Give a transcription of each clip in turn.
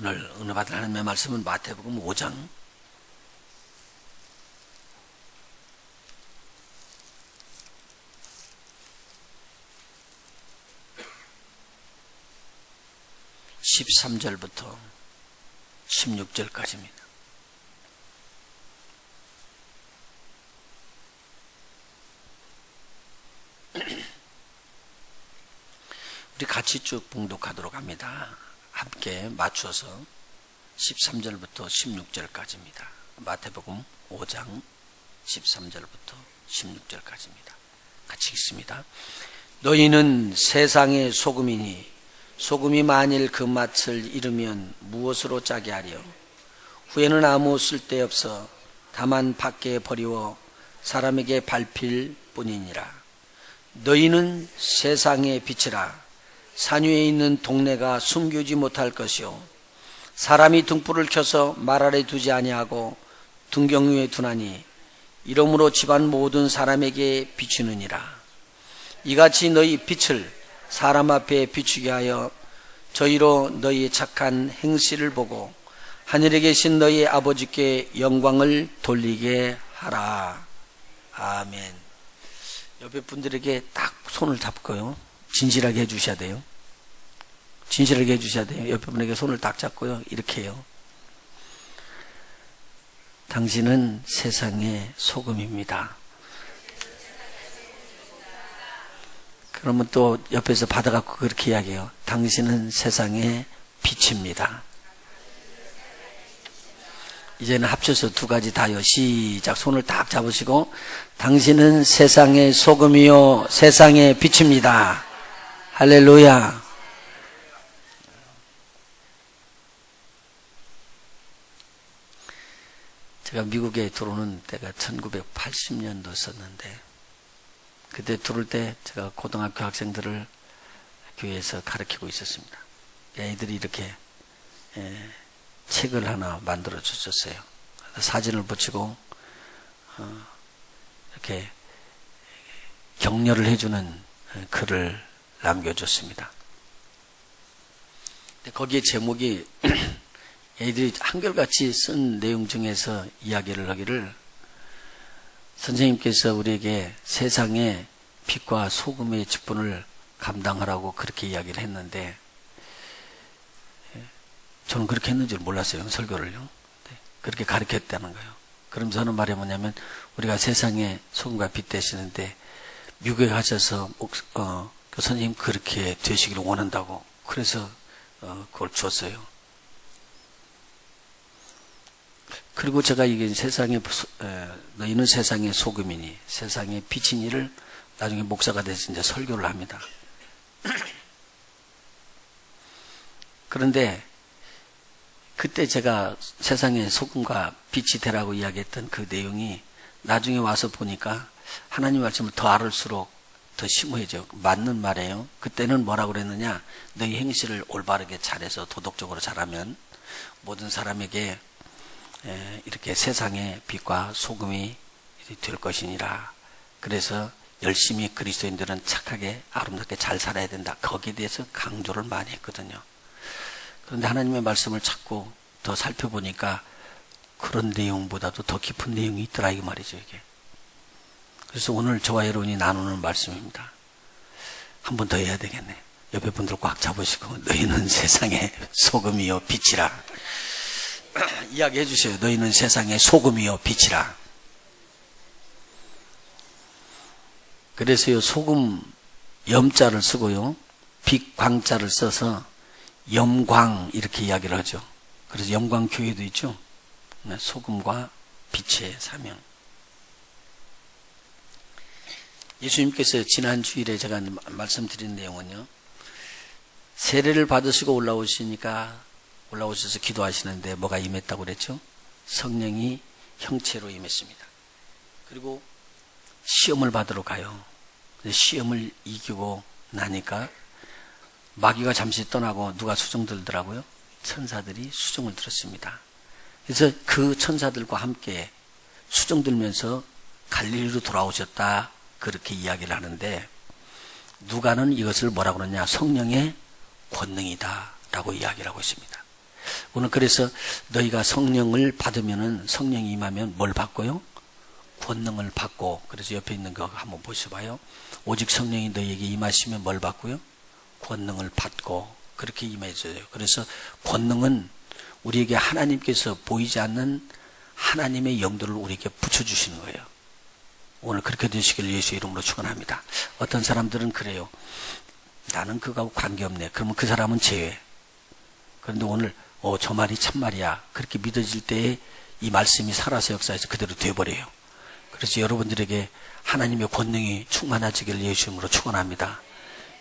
오늘 은혜 받은 하나님의 말씀은 마태복음 5장 13절부터 16절까지입니다. 우리 같이 쭉 봉독하도록 합니다. 함께 맞춰서 13절부터 16절까지입니다. 마태복음 5장 13절부터 16절까지입니다. 같이 읽습니다. 너희는 세상의 소금이니 소금이 만일 그 맛을 잃으면 무엇으로 짜게 하려? 후에는 아무 쓸데없어 다만 밖에 버리워 사람에게 밟힐 뿐이니라. 너희는 세상의 빛이라. 산 위에 있는 동네가 숨기지 못할 것이요 사람이 등불을 켜서 말 아래 두지 아니하고 등경 위에 두나니 이러므로 집안 모든 사람에게 비추느니라. 이같이 너희 빛을 사람 앞에 비추게 하여 저희로 너희의 착한 행실을 보고 하늘에 계신 너희 아버지께 영광을 돌리게 하라. 아멘. 옆에 분들에게 딱 손을 잡고요, 진실하게 해주셔야 돼요. 진실하게 해주셔야 돼요. 옆에 분에게 손을 딱 잡고요, 이렇게 해요. 당신은 세상의 소금입니다. 그러면 또 옆에서 받아갖고 그렇게 이야기해요. 당신은 세상의 빛입니다. 이제는 합쳐서 두 가지 다요. 시작. 손을 딱 잡으시고 당신은 세상의 소금이요 세상의 빛입니다. 할렐루야. 제가 미국에 들어오는 때가 1980년도였었는데 그때 들어올 때 제가 고등학교 학생들을 교회에서 가르치고 있었습니다. 애들이 이렇게 책을 하나 만들어 주셨어요. 사진을 붙이고 이렇게 격려를 해주는 글을 남겨줬습니다. 거기에 제목이 애들이 한결같이 쓴 내용 중에서 이야기를 하기를, 선생님께서 우리에게 세상의 빛과 소금의 직분을 감당하라고 그렇게 이야기를 했는데 저는 그렇게 했는 줄 몰랐어요. 설교를요. 그렇게 가르쳤다는 거예요. 그럼 저는 말이 뭐냐면 우리가 세상의 소금과 빛 되시는데 미국에 가셔서 그 선생님 그렇게 되시기를 원한다고, 그래서 그걸 줬어요. 그리고 제가 이게 너희는 세상의 소금이니 세상의 빛이니를 나중에 목사가 돼서 이제 설교를 합니다. 그런데 그때 제가 세상의 소금과 빛이 되라고 이야기했던 그 내용이 나중에 와서 보니까 하나님 말씀을 더 알을수록 더 심오해져요. 맞는 말이에요. 그때는 뭐라고 그랬느냐, 너희 행실을 올바르게 잘해서 도덕적으로 잘하면 모든 사람에게 이렇게 세상의 빛과 소금이 될 것이니라. 그래서 열심히 그리스도인들은 착하게 아름답게 잘 살아야 된다. 거기에 대해서 강조를 많이 했거든요. 그런데 하나님의 말씀을 자꾸 더 살펴보니까 그런 내용보다도 더 깊은 내용이 있더라, 이 말이죠, 이게. 그래서 오늘 저와 여러분이 나누는 말씀입니다. 한 번 더 해야 되겠네. 옆에 분들 꽉 잡으시고 너희는 세상의 소금이요 빛이라. 이야기해 주세요. 너희는 세상의 소금이요 빛이라. 그래서요, 소금 염자를 쓰고요, 빛 광자를 써서 염광 이렇게 이야기를 하죠. 그래서 염광 교회도 있죠. 소금과 빛의 사명. 예수님께서 지난 주일에 제가 말씀드린 내용은요, 세례를 받으시고 올라오셔서 기도하시는데 뭐가 임했다고 그랬죠? 성령이 형체로 임했습니다. 그리고 시험을 받으러 가요. 시험을 이기고 나니까 마귀가 잠시 떠나고 누가 수종 들더라고요? 천사들이 수종을 들었습니다. 그래서 그 천사들과 함께 수종 들면서 갈릴리로 돌아오셨다, 그렇게 이야기를 하는데, 누가는 이것을 뭐라고 그러냐, 성령의 권능이다 라고 이야기를 하고 있습니다. 오늘 그래서 너희가 성령을 받으면은 성령이 임하면 뭘 받고요? 권능을 받고. 그래서 옆에 있는 거 한번 보셔봐요. 오직 성령이 너희에게 임하시면 뭘 받고요? 권능을 받고. 그렇게 임해져요. 그래서 권능은 우리에게 하나님께서 보이지 않는 하나님의 영들을 우리에게 붙여주시는 거예요. 오늘 그렇게 되시길 예수의 이름으로 축원합니다. 어떤 사람들은 그래요. 나는 그거하고 관계없네. 그러면 그 사람은 제외. 그런데 오늘 저 말이 참말이야. 그렇게 믿어질 때에 이 말씀이 살아서 역사에서 그대로 돼버려요. 그래서 여러분들에게 하나님의 권능이 충만하시기를 예수님으로 축원합니다.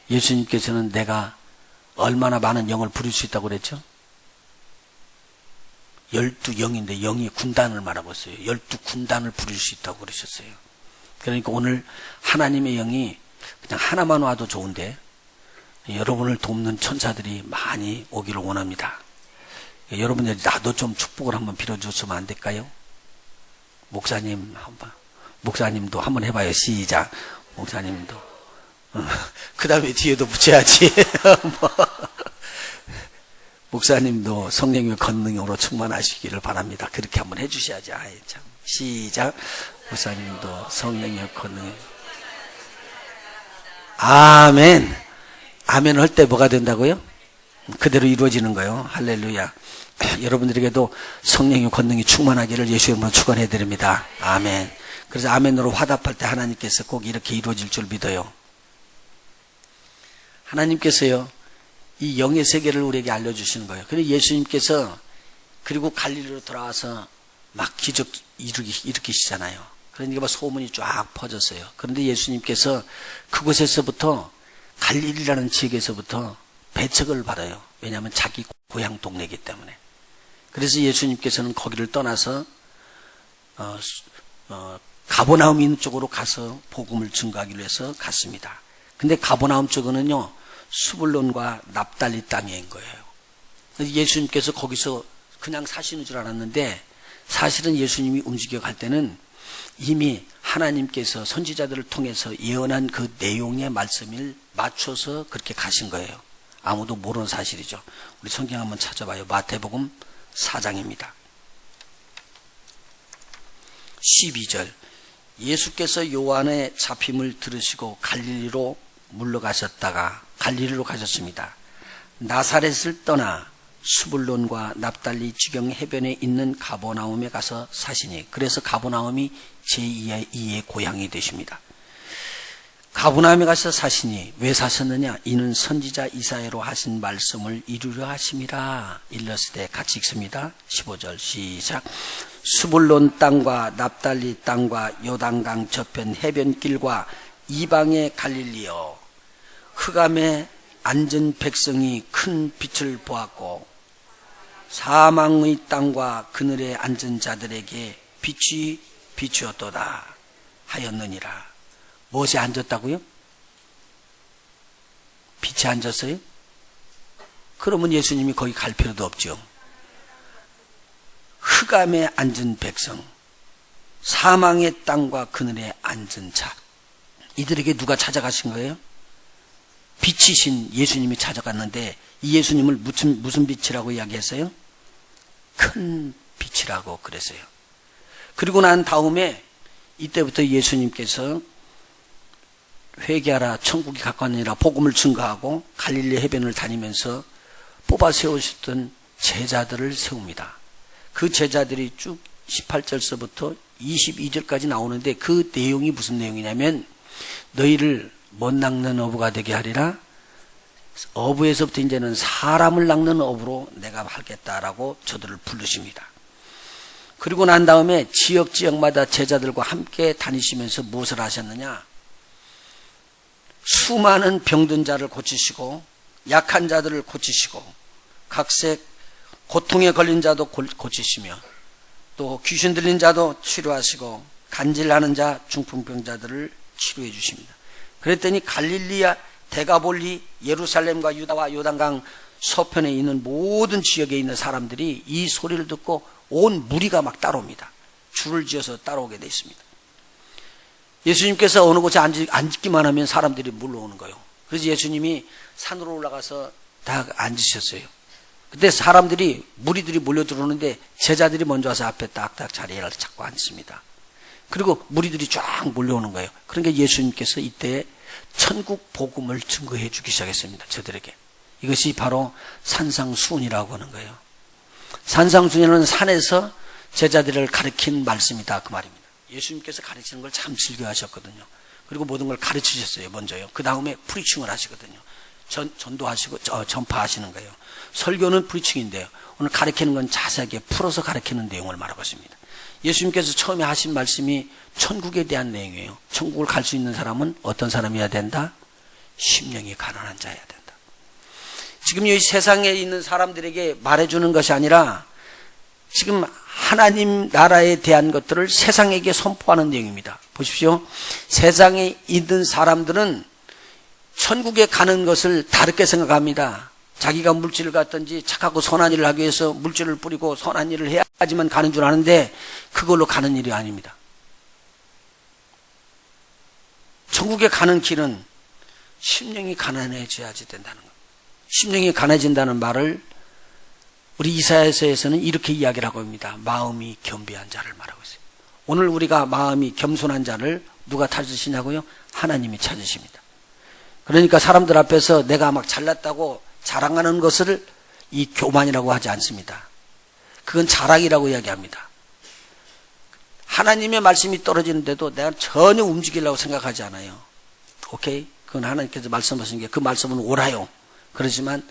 예수님께서는 내가 얼마나 많은 영을 부릴 수 있다고 그랬죠? 12영인데 영이 군단을 말하고 있어요. 12군단을 부릴 수 있다고 그러셨어요. 그러니까 오늘 하나님의 영이 그냥 하나만 와도 좋은데 여러분을 돕는 천사들이 많이 오기를 원합니다. 여러분들이 나도 좀 축복을 한번 빌어줬으면 안 될까요? 목사님도 한번 해봐요. 시작. 목사님도. 그 다음에 뒤에도 붙여야지. 목사님도 성령의 권능으로 충만하시기를 바랍니다. 그렇게 한번 해주셔야지. 아이 참. 시작. 목사님도 성령의 권능. 아멘. 아멘 할 때 뭐가 된다고요? 그대로 이루어지는 거예요. 할렐루야. 여러분들에게도 성령의 권능이 충만하기를 예수의 이름으로 축원해 드립니다. 아멘. 그래서 아멘으로 화답할 때 하나님께서 꼭 이렇게 이루어질 줄 믿어요. 하나님께서요, 이 영의 세계를 우리에게 알려주시는 거예요. 그리고 예수님께서 그리고 갈릴리로 돌아와서 막 기적 일으키시잖아요. 그러니까 소문이 쫙 퍼졌어요. 그런데 예수님께서 그곳에서부터 갈릴리라는 지역에서부터 배척을 받아요. 왜냐하면 자기 고향 동네이기 때문에. 그래서 예수님께서는 거기를 떠나서 가버나움 있는 쪽으로 가서 복음을 증거하기 위해서 갔습니다. 근데 가버나움 쪽은요 수불론과 납달리 땅인 거예요. 예수님께서 거기서 그냥 사시는 줄 알았는데 사실은 예수님이 움직여 갈 때는 이미 하나님께서 선지자들을 통해서 예언한 그 내용의 말씀을 맞춰서 그렇게 가신 거예요. 아무도 모르는 사실이죠. 우리 성경 한번 찾아봐요. 마태복음 4장입니다. 12절. 예수께서 요한의 잡힘을 들으시고 갈릴리로 물러가셨다가 갈릴리로 가셨습니다. 나사렛을 떠나 수불론과 납달리 지경 해변에 있는 가버나움에 가서 사시니, 그래서 가버나움이 제2의 고향이 되십니다. 가버나움에 가서 사시니 왜 사셨느냐? 이는 선지자 이사야로 하신 말씀을 이루려 하심이라. 일러스되 같이 읽습니다. 15절 시작. 수불론 땅과 납달리 땅과 요단강 저편 해변길과 이방의 갈릴리여, 흑암에 앉은 백성이 큰 빛을 보았고 사망의 땅과 그늘에 앉은 자들에게 빛이 비추었도다 하였느니라. 무엇에 앉았다고요? 빛에 앉았어요? 그러면 예수님이 거기 갈 필요도 없죠. 흑암에 앉은 백성, 사망의 땅과 그늘에 앉은 자, 이들에게 누가 찾아가신 거예요? 빛이신 예수님이 찾아갔는데 이 예수님을 무슨 빛이라고 이야기했어요? 큰 빛이라고 그랬어요. 그리고 난 다음에 이때부터 예수님께서 회개하라 천국이 가까웠느니라 복음을 증거하고 갈릴리 해변을 다니면서 뽑아 세우셨던 제자들을 세웁니다. 그 제자들이 쭉 18절서부터 22절까지 나오는데 그 내용이 무슨 내용이냐면 너희를 못 낚는 어부가 되게 하리라. 어부에서부터 이제는 사람을 낚는 어부로 내가 하겠다라고 저들을 부르십니다. 그리고 난 다음에 지역마다 제자들과 함께 다니시면서 무엇을 하셨느냐? 수많은 병든 자를 고치시고 약한 자들을 고치시고 각색 고통에 걸린 자도 고치시며 또 귀신 들린 자도 치료하시고 간질나는 자 중풍병자들을 치료해 주십니다. 그랬더니 갈릴리아, 데가볼리, 예루살렘과 유다와 요단강 서편에 있는 모든 지역에 있는 사람들이 이 소리를 듣고 온 무리가 막 따라옵니다. 줄을 지어서 따라오게 되어 있습니다. 예수님께서 어느 곳에 앉기만 하면 사람들이 물러오는 거예요. 그래서 예수님이 산으로 올라가서 다 앉으셨어요. 그때 사람들이, 무리들이 몰려 들어오는데 제자들이 먼저 와서 앞에 딱딱 자리를 잡고 앉습니다. 그리고 무리들이 쫙 몰려오는 거예요. 그러니까 예수님께서 이때 천국 복음을 증거해 주기 시작했습니다. 저들에게. 이것이 바로 산상수훈이라고 하는 거예요. 산상수훈은 산에서 제자들을 가르친 말씀이다, 그 말입니다. 예수님께서 가르치는 걸 참 즐겨 하셨거든요. 그리고 모든 걸 가르치셨어요, 먼저요. 그 다음에 프리칭을 하시거든요. 전도하시고 전파하시는 거예요. 설교는 프리칭인데요. 오늘 가르치는 건 자세하게 풀어서 가르치는 내용을 말하고 있습니다. 예수님께서 처음에 하신 말씀이 천국에 대한 내용이에요. 천국을 갈 수 있는 사람은 어떤 사람이어야 된다? 심령이 가난한 자여야 된다. 지금 이 세상에 있는 사람들에게 말해주는 것이 아니라 지금 하나님 나라에 대한 것들을 세상에게 선포하는 내용입니다. 보십시오. 세상에 있는 사람들은 천국에 가는 것을 다르게 생각합니다. 자기가 물질을 갖든지 착하고 선한 일을 하기 위해서 물질을 뿌리고 선한 일을 해야지만 가는 줄 아는데 그걸로 가는 일이 아닙니다. 천국에 가는 길은 심령이 가난해져야지 된다는 겁니다. 심령이 가난해진다는 말을 우리 이사야서에서는 이렇게 이야기를 하고 있습니다. 마음이 겸비한 자를 말하고 있어요. 오늘 우리가 마음이 겸손한 자를 누가 찾으시냐고요? 하나님이 찾으십니다. 그러니까 사람들 앞에서 내가 막 잘났다고 자랑하는 것을 이 교만이라고 하지 않습니다. 그건 자랑이라고 이야기합니다. 하나님의 말씀이 떨어지는데도 내가 전혀 움직이려고 생각하지 않아요. 오케이? 그건 하나님께서 말씀하신 게 그 말씀은 옳아요. 그렇지만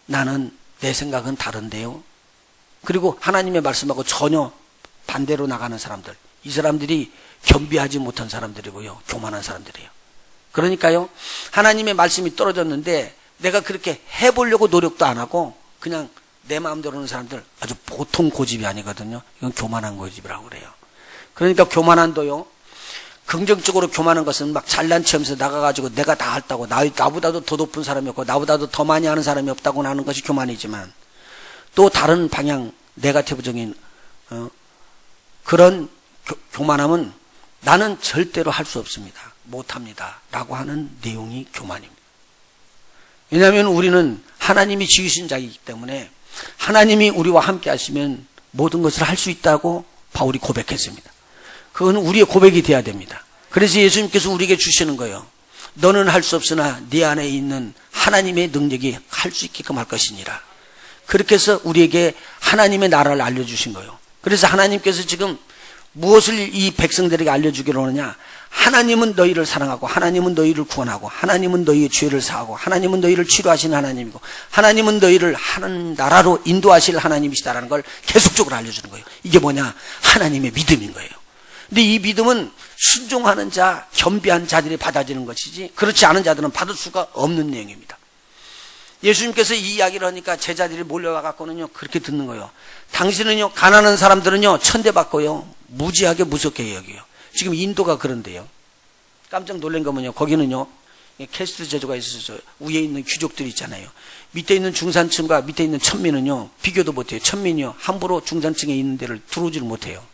나는 내 생각은 다른데요. 그리고 하나님의 말씀하고 전혀 반대로 나가는 사람들, 이 사람들이 겸비하지 못한 사람들이고요. 교만한 사람들이에요. 그러니까요, 하나님의 말씀이 떨어졌는데 내가 그렇게 해보려고 노력도 안 하고 그냥 내 마음대로 하는 사람들, 아주 보통 고집이 아니거든요. 이건 교만한 고집이라고 그래요. 그러니까 교만한도요, 긍정적으로 교만한 것은 막 잘난 체하면서 나가가지고 내가 다 했다고, 나보다도 더 높은 사람이 없고 나보다도 더 많이 하는 사람이 없다고 하는 것이 교만이지만, 또 다른 방향 네거티브적인 그런 교만함은 나는 절대로 할 수 없습니다, 못합니다 라고 하는 내용이 교만입니다. 왜냐하면 우리는 하나님이 지으신 자이기 때문에 하나님이 우리와 함께 하시면 모든 것을 할 수 있다고 바울이 고백했습니다. 그건 우리의 고백이 돼야 됩니다. 그래서 예수님께서 우리에게 주시는 거예요. 너는 할 수 없으나 네 안에 있는 하나님의 능력이 할 수 있게끔 할 것이니라. 그렇게 해서 우리에게 하나님의 나라를 알려주신 거예요. 그래서 하나님께서 지금 무엇을 이 백성들에게 알려주기로 하느냐? 하나님은 너희를 사랑하고, 하나님은 너희를 구원하고, 하나님은 너희의 죄를 사하고, 하나님은 너희를 치료하시는 하나님이고, 하나님은 너희를 하나님 나라로 인도하실 하나님이시다라는 걸 계속적으로 알려주는 거예요. 이게 뭐냐? 하나님의 믿음인 거예요. 근데 이 믿음은 순종하는 자, 겸비한 자들이 받아지는 것이지, 그렇지 않은 자들은 받을 수가 없는 내용입니다. 예수님께서 이 이야기를 하니까 제자들이 몰려와 갖고는요, 그렇게 듣는 거예요. 당신은요, 가난한 사람들은요, 천대받고요, 무지하게 무섭게 여겨요. 지금 인도가 그런데요. 깜짝 놀란 거면요, 거기는요, 캐스트 제도가 있어서 위에 있는 귀족들이 있잖아요. 밑에 있는 중산층과 밑에 있는 천민은요, 비교도 못해요. 천민이요, 함부로 중산층에 있는 데를 들어오지를 못해요.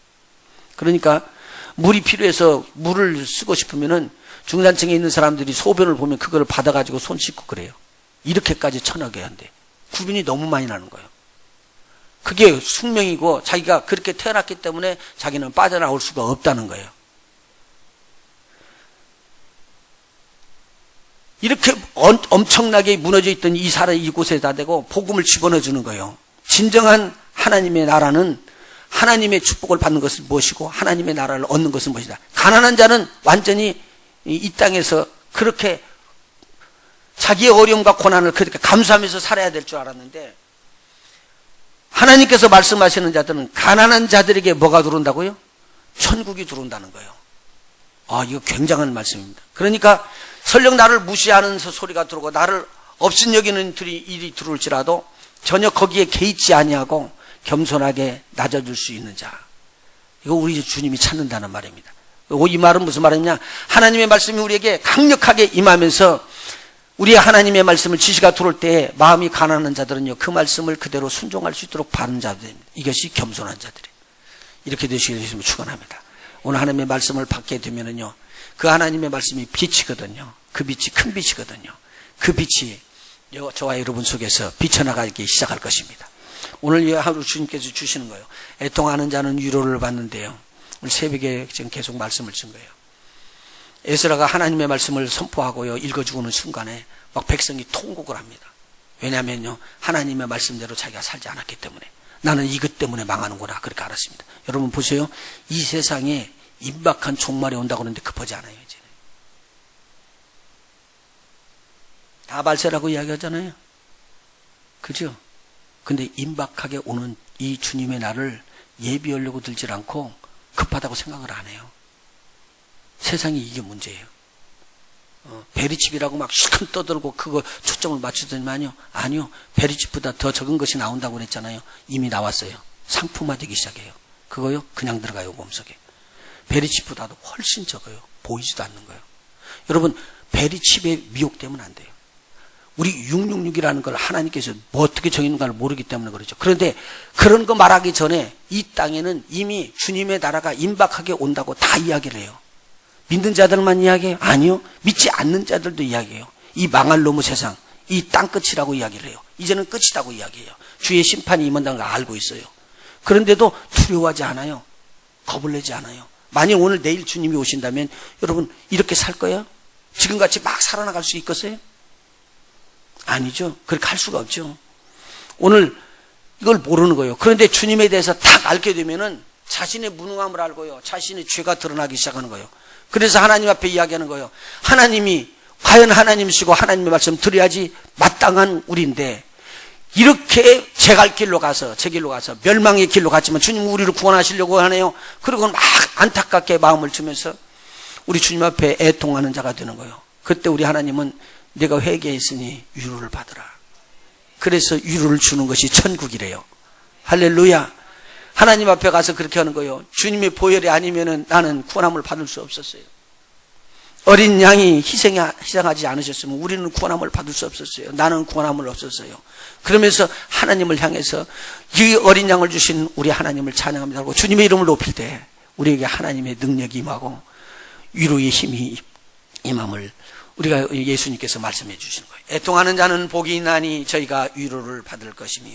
그러니까 물이 필요해서 물을 쓰고 싶으면은 중산층에 있는 사람들이 소변을 보면 그걸 받아가지고 손 씻고 그래요. 이렇게까지 천하게 한대. 구분이 너무 많이 나는 거예요. 그게 숙명이고 자기가 그렇게 태어났기 때문에 자기는 빠져나올 수가 없다는 거예요. 이렇게 엄청나게 무너져 있던 이 사람 이곳에다 대고 복음을 집어넣어 주는 거예요. 진정한 하나님의 나라는 하나님의 축복을 받는 것은 무엇이고 하나님의 나라를 얻는 것은 무엇이다. 가난한 자는 완전히 이 땅에서 그렇게 자기의 어려움과 고난을 그렇게 감수하면서 살아야 될 줄 알았는데, 하나님께서 말씀하시는 자들은 가난한 자들에게 뭐가 들어온다고요? 천국이 들어온다는 거예요. 아, 이거 굉장한 말씀입니다. 그러니까 설령 나를 무시하는 소리가 들어오고 나를 없인 여기는 일이 들어올지라도 전혀 거기에 개의치 아니하고 겸손하게 낮아질 수 있는 자, 이거 우리 주님이 찾는다는 말입니다. 이 말은 무슨 말이냐? 하나님의 말씀이 우리에게 강력하게 임하면서 우리 하나님의 말씀을 지시가 들어올 때 마음이 가난한 자들은요, 그 말씀을 그대로 순종할 수 있도록 바른 자들입니다. 이것이 겸손한 자들이에요. 이렇게 되시길 주님을 축원합니다. 오늘 하나님의 말씀을 받게 되면은요, 그 하나님의 말씀이 빛이거든요. 그 빛이 큰 빛이거든요. 그 빛이 저와 여러분 속에서 비쳐나가기 시작할 것입니다. 오늘 하루 주님께서 주시는 거예요. 애통하는 자는 위로를 받는데요. 오늘 새벽에 지금 계속 말씀을 준 거예요. 에스라가 하나님의 말씀을 선포하고요, 읽어주고는 순간에 막 백성이 통곡을 합니다. 왜냐하면요, 하나님의 말씀대로 자기가 살지 않았기 때문에. 나는 이것 때문에 망하는구나, 그렇게 알았습니다. 여러분 보세요. 이 세상에 임박한 종말이 온다고 하는데 급하지 않아요, 이제는. 다 발세라고 이야기하잖아요. 그죠? 근데 임박하게 오는 이 주님의 날을 예비하려고 들질 않고 급하다고 생각을 안 해요. 세상이 이게 문제예요. 베리칩이라고 막 실컷 떠들고 그거 초점을 맞추더니만요. 아니요. 베리칩보다 더 적은 것이 나온다고 그랬잖아요. 이미 나왔어요. 상품화되기 시작해요. 그거요? 그냥 들어가요, 몸속에. 베리칩보다도 훨씬 적어요. 보이지도 않는 거예요. 여러분, 베리칩에 미혹되면 안 돼요. 우리 666이라는 걸 하나님께서 뭐 어떻게 정했는가를 모르기 때문에 그렇죠. 그런데 그런 거 말하기 전에 이 땅에는 이미 주님의 나라가 임박하게 온다고 다 이야기를 해요. 믿는 자들만 이야기해요? 아니요. 믿지 않는 자들도 이야기해요. 이 망할 놈의 세상, 이 땅 끝이라고 이야기를 해요. 이제는 끝이라고 이야기해요. 주의 심판이 임한다는 걸 알고 있어요. 그런데도 두려워하지 않아요. 겁을 내지 않아요. 만약 오늘 내일 주님이 오신다면 여러분 이렇게 살 거예요? 지금같이 막 살아나갈 수 있겠어요? 아니죠. 그렇게 할 수가 없죠. 오늘 이걸 모르는 거예요. 그런데 주님에 대해서 딱 알게 되면은 자신의 무능함을 알고요. 자신의 죄가 드러나기 시작하는 거예요. 그래서 하나님 앞에 이야기하는 거예요. 하나님이 과연 하나님이시고 하나님의 말씀 들어야지 마땅한 우리인데 이렇게 제 갈 길로 가서 제 길로 가서 멸망의 길로 갔지만 주님 우리를 구원하시려고 하네요. 그리고 막 안타깝게 마음을 주면서 우리 주님 앞에 애통하는 자가 되는 거예요. 그때 우리 하나님은 내가 회개했으니 위로를 받으라. 그래서 위로를 주는 것이 천국이래요. 할렐루야. 하나님 앞에 가서 그렇게 하는 거예요. 주님의 보혈이 아니면은 나는 구원함을 받을 수 없었어요. 어린 양이 희생하지 않으셨으면 우리는 구원함을 받을 수 없었어요. 나는 구원함을 없었어요. 그러면서 하나님을 향해서 이 어린 양을 주신 우리 하나님을 찬양합니다 하고 주님의 이름을 높일 때 우리에게 하나님의 능력이 임하고 위로의 힘이 임함을 우리가 예수님께서 말씀해 주시는 거예요. 애통하는 자는 복이 있나니 저희가 위로를 받을 것이며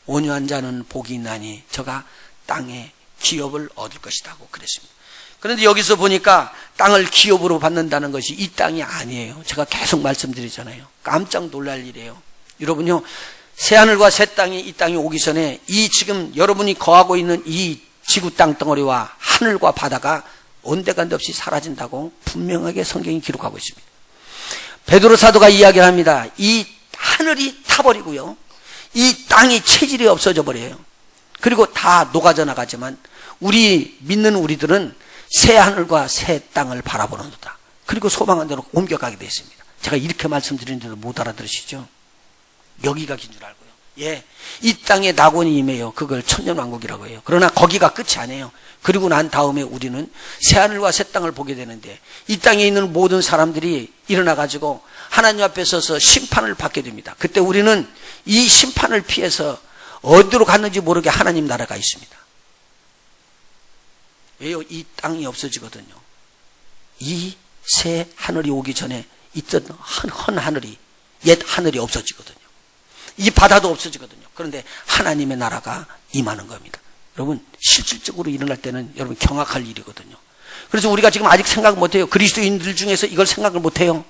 온유한 자는 복이 있나니 저가 땅에 기업을 얻을 것이라고 그랬습니다. 그런데 여기서 보니까 땅을 기업으로 받는다는 것이 이 땅이 아니에요. 제가 계속 말씀드리잖아요. 깜짝 놀랄 일이에요. 여러분요, 새하늘과 새 땅이 이 땅에 오기 전에 이 지금 여러분이 거하고 있는 이 지구 땅덩어리와 하늘과 바다가 온데간데 없이 사라진다고 분명하게 성경이 기록하고 있습니다. 베드로 사도가 이야기를 합니다. 이 하늘이 타버리고요. 이 땅이 체질이 없어져 버려요. 그리고 다 녹아져 나가지만 우리 믿는 우리들은 새 하늘과 새 땅을 바라보는도다. 그리고 소망한 대로 옮겨가게 되어 있습니다. 제가 이렇게 말씀드리는데도 못 알아들으시죠? 여기가 긴 줄 알고요. 예, 이 땅에 낙원이 임해요. 그걸 천년왕국이라고 해요. 그러나 거기가 끝이 아니에요. 그리고 난 다음에 우리는 새 하늘과 새 땅을 보게 되는데 이 땅에 있는 모든 사람들이 일어나가지고 하나님 앞에 서서 심판을 받게 됩니다. 그때 우리는 이 심판을 피해서 어디로 갔는지 모르게 하나님 나라가 있습니다. 왜요? 이 땅이 없어지거든요. 이 새 하늘이 오기 전에 있던 헌 하늘이, 옛 하늘이 없어지거든요. 이 바다도 없어지거든요. 그런데 하나님의 나라가 임하는 겁니다. 여러분, 실질적으로 일어날 때는 여러분 경악할 일이거든요. 그래서 우리가 지금 아직 생각 못해요. 그리스도인들 중에서 이걸 생각을 못해요.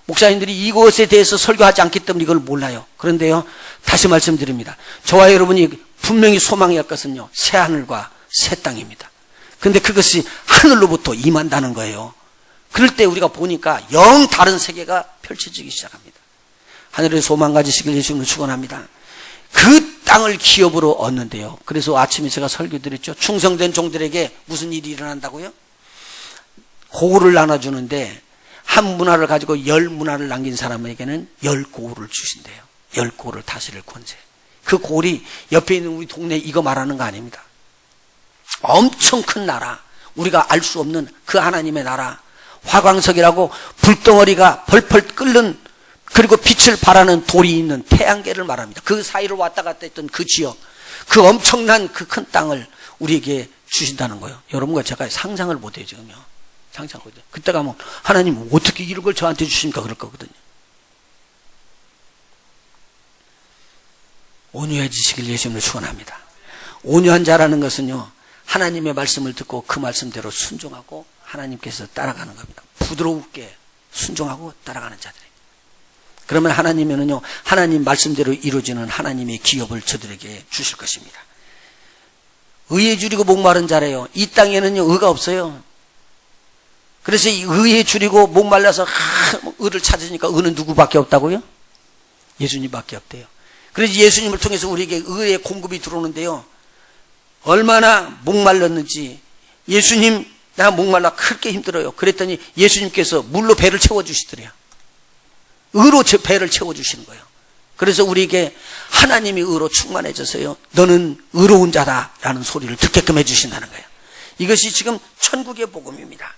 목사님들이 이것에 대해서 설교하지 않기 때문에 이걸 몰라요. 그런데요, 다시 말씀드립니다. 저와 여러분이 분명히 소망해야 할 것은요, 새 하늘과 새 땅입니다. 근데 그것이 하늘로부터 임한다는 거예요. 그럴 때 우리가 보니까 영 다른 세계가 펼쳐지기 시작합니다. 하늘의 소망 가지시길 예수님을 축원합니다. 그 땅을 기업으로 얻는데요. 그래서 아침에 제가 설교드렸죠. 충성된 종들에게 무슨 일이 일어난다고요? 고울을 나눠주는데 한 문화를 가지고 10문화를 남긴 사람에게는 10고울을 주신대요. 10고울을 다스릴 권세. 그 고울이 옆에 있는 우리 동네 이거 말하는 거 아닙니다. 엄청 큰 나라, 우리가 알 수 없는 그 하나님의 나라, 화광석이라고 불덩어리가 펄펄 끓는, 그리고 빛을 발하는 돌이 있는 태양계를 말합니다. 그 사이를 왔다 갔다 했던 그 지역, 그 엄청난 그 큰 땅을 우리에게 주신다는 거예요. 여러분과 제가 상상을 못해요, 지금요. 상상을 못해요. 그때 가면 하나님 어떻게 이런 걸 저한테 주십니까? 그럴 거거든요. 온유해지시길 예수님으로 축원합니다. 온유한 자라는 것은요, 하나님의 말씀을 듣고 그 말씀대로 순종하고 하나님께서 따라가는 겁니다. 부드럽게 순종하고 따라가는 자들이에요. 그러면 하나님은요, 하나님 말씀대로 이루어지는 하나님의 기업을 저들에게 주실 것입니다. 의에 줄이고 목마른 자래요. 이 땅에는요, 의가 없어요. 그래서 이 의에 줄이고 목말라서 의를 찾으니까 의는 누구밖에 없다고요? 예수님밖에 없대요. 그래서 예수님을 통해서 우리에게 의의 공급이 들어오는데요, 얼마나 목말랐는지, 예수님 나 목말라 그렇게 힘들어요. 그랬더니 예수님께서 물로 배를 채워주시더래요. 의로 배를 채워주시는 거예요. 그래서 우리에게 하나님이 의로 충만해져서요, 너는 의로운 자다라는 소리를 듣게끔 해주신다는 거예요. 이것이 지금 천국의 복음입니다.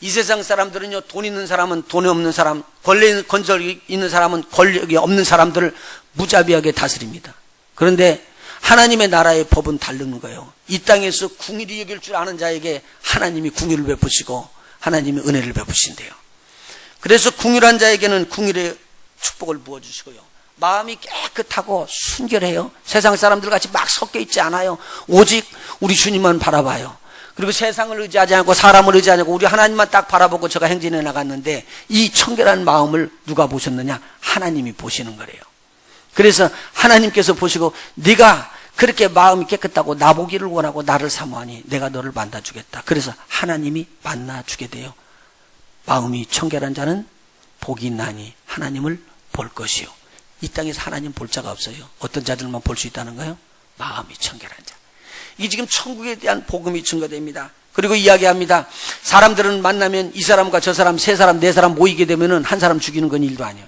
이 세상 사람들은요, 돈 있는 사람은 돈이 없는 사람, 권력이 있는 사람은 권력이 없는 사람들을 무자비하게 다스립니다. 그런데 하나님의 나라의 법은 다른 거예요. 이 땅에서 궁일이 여길 줄 아는 자에게 하나님이 궁일을 베푸시고 하나님이 은혜를 베푸신대요. 그래서 궁일한 자에게는 궁일의 축복을 부어주시고요, 마음이 깨끗하고 순결해요. 세상 사람들 같이 막 섞여 있지 않아요. 오직 우리 주님만 바라봐요. 그리고 세상을 의지하지 않고 사람을 의지하지 않고 우리 하나님만 딱 바라보고 제가 행진해 나갔는데, 이 청결한 마음을 누가 보셨느냐? 하나님이 보시는 거래요. 그래서 하나님께서 보시고, 네가 그렇게 마음이 깨끗하고 나보기를 원하고 나를 사모하니 내가 너를 만나주겠다. 그래서 하나님이 만나주게 돼요. 마음이 청결한 자는 복이 있나니 하나님을 볼 것이요. 이 땅에서 하나님 볼 자가 없어요. 어떤 자들만 볼 수 있다는 거예요? 마음이 청결한 자. 이게 지금 천국에 대한 복음이 증거됩니다. 그리고 이야기합니다. 사람들은 만나면 이 사람과 저 사람, 세 사람, 네 사람 모이게 되면은 한 사람 죽이는 건 일도 아니에요.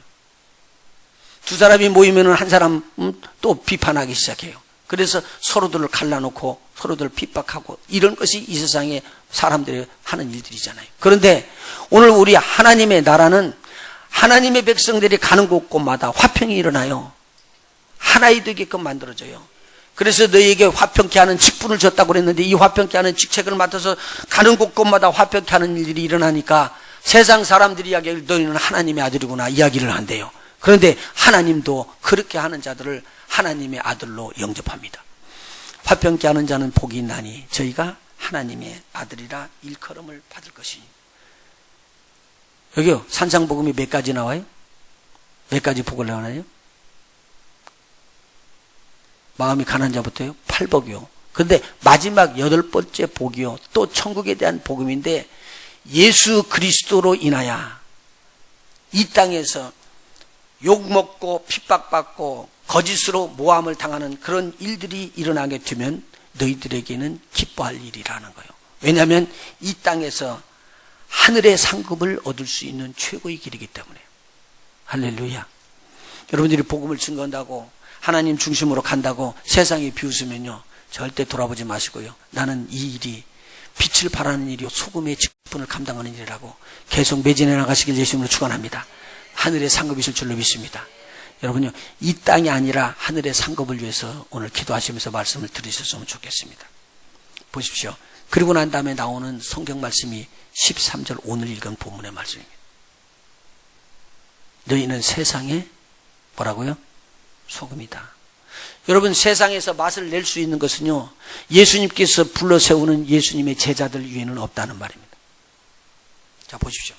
두 사람이 모이면은 한 사람 또 비판하기 시작해요. 그래서 서로들을 갈라놓고 서로들 핍박하고, 이런 것이 이 세상에 사람들이 하는 일들이잖아요. 그런데 오늘 우리 하나님의 나라는 하나님의 백성들이 가는 곳곳마다 화평이 일어나요. 하나이 되게끔 만들어져요. 그래서 너희에게 화평케 하는 직분을 줬다고 그랬는데, 이 화평케 하는 직책을 맡아서 가는 곳곳마다 화평케 하는 일들이 일어나니까 세상 사람들이 이야기를 너희는 하나님의 아들이구나 이야기를 한대요. 그런데 하나님도 그렇게 하는 자들을 하나님의 아들로 영접합니다. 화평케 하는 자는 복이 있나니 저희가 하나님의 아들이라 일컬음을 받을 것이니. 여기요, 산상복음이 몇 가지 나와요? 몇 가지 복을 나와요? 마음이 가난한 자부터요? 8복이요. 그런데 마지막 8번째 복이요, 또 천국에 대한 복음인데, 예수 그리스도로 인하여 이 땅에서 욕먹고 핍박받고 거짓으로 모함을 당하는 그런 일들이 일어나게 되면 너희들에게는 기뻐할 일이라는 거예요. 왜냐하면 이 땅에서 하늘의 상급을 얻을 수 있는 최고의 길이기 때문에. 할렐루야. 여러분들이 복음을 증거한다고 하나님 중심으로 간다고 세상에 비웃으면요, 절대 돌아보지 마시고요, 나는 이 일이 빛을 발하는 일이요 소금의 직분을 감당하는 일이라고 계속 매진해 나가시길 예수님으로 축원합니다. 하늘의 상급이실 줄로 믿습니다. 여러분요, 이 땅이 아니라 하늘의 상급을 위해서 오늘 기도하시면서 말씀을 들으셨으면 좋겠습니다. 보십시오. 그리고 난 다음에 나오는 성경 말씀이 13절 오늘 읽은 본문의 말씀입니다. 너희는 세상에 뭐라고요? 소금이다. 여러분, 세상에서 맛을 낼 수 있는 것은요, 예수님께서 불러 세우는 예수님의 제자들 위에는 없다는 말입니다. 자, 보십시오.